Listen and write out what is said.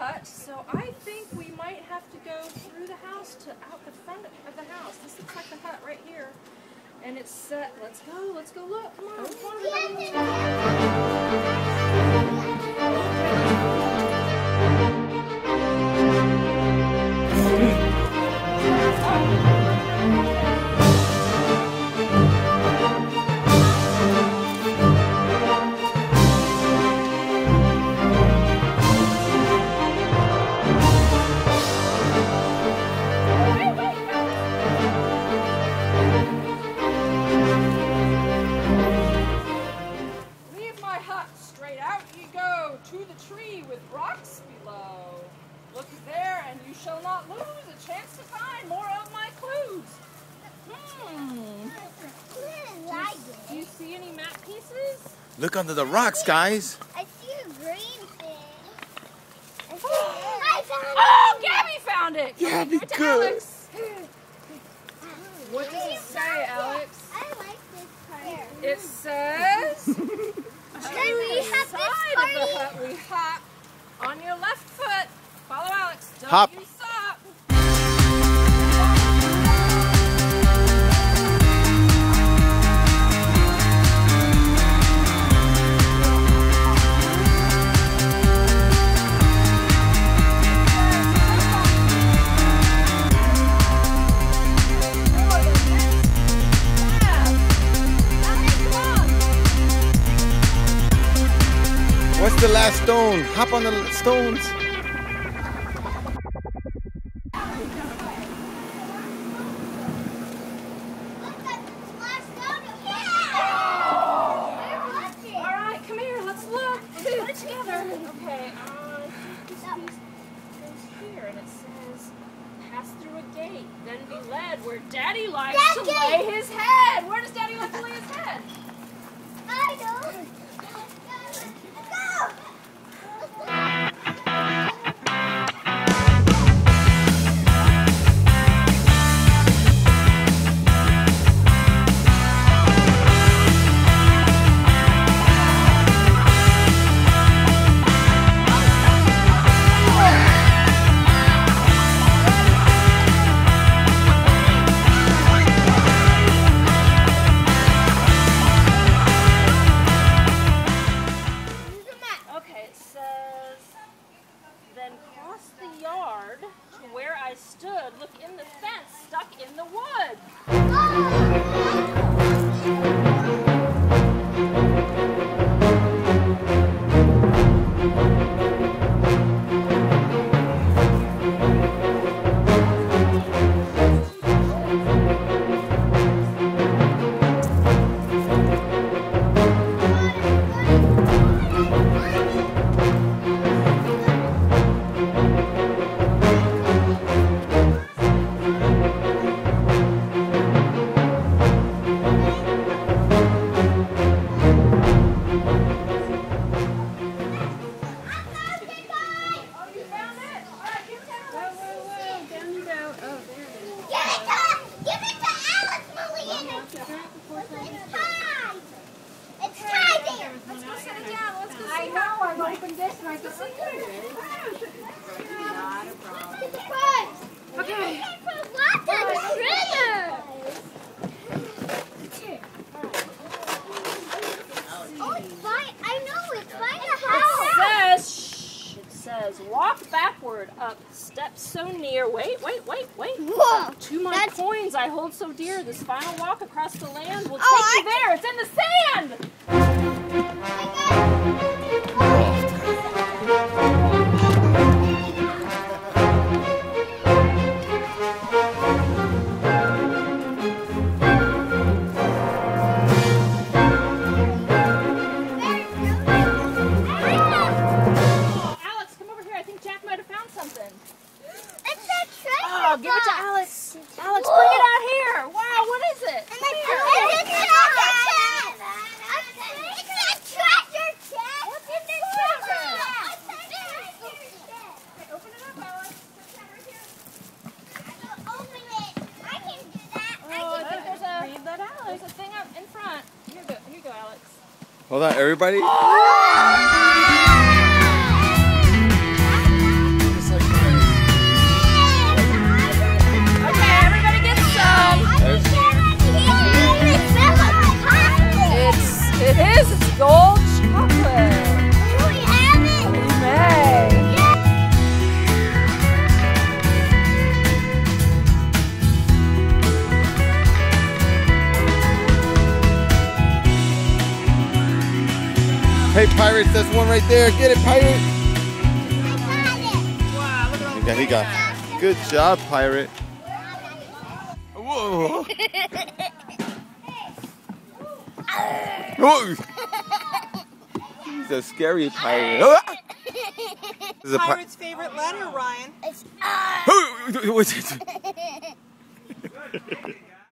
hut, so I think we might have to go through the house to out the front of the house. This looks like the hut right here. And it's set. Let's go look. Come on, come on. To the tree with rocks below. Look there, and you shall not lose a chance to find more of my clues. Do you see any map pieces? Look under the rocks, guys. I see a green thing. I found it. Oh, Gabby found it. Gabby, Give it to good. Alex. What does it say, Alex? I like this part. It says... Then we have this Side of the hut, we hop on your left foot. Follow Alex. Don't Hop. you stop. What's the last stone? Hop on the stones. Alright, come here, let's look. Let's put it together. Okay, this piece goes here and it says, pass through a gate, then be led where Daddy likes to lay his head. Where does Daddy like to lay his head? I know. I stood, look in the fence, stuck in the wood. Okay. It says, walk backward up steps so near. Wait. Whoa, to my coins I hold so dear. This final walk across the land will take you there. It's in the sand. Oh, give it to Alex. Alex, bring it out here. Wow, what is it? It's a treasure chest. What's in this treasure? Open it up, Alex. Open it. I can do that. Oh, I think there's a thing up in front. Here you go, Alex. Hold on, everybody. It is. It's gold chocolate. Can we have it? You may. Hey, Pirates, there's one right there. Get it, Pirate. I got it. Wow, look at all the Yeah, he got. Good job, Pirate. Whoa. Whoa. He's a scary pirate. This is a Pirate's favorite letter, Ryan. It's What's it?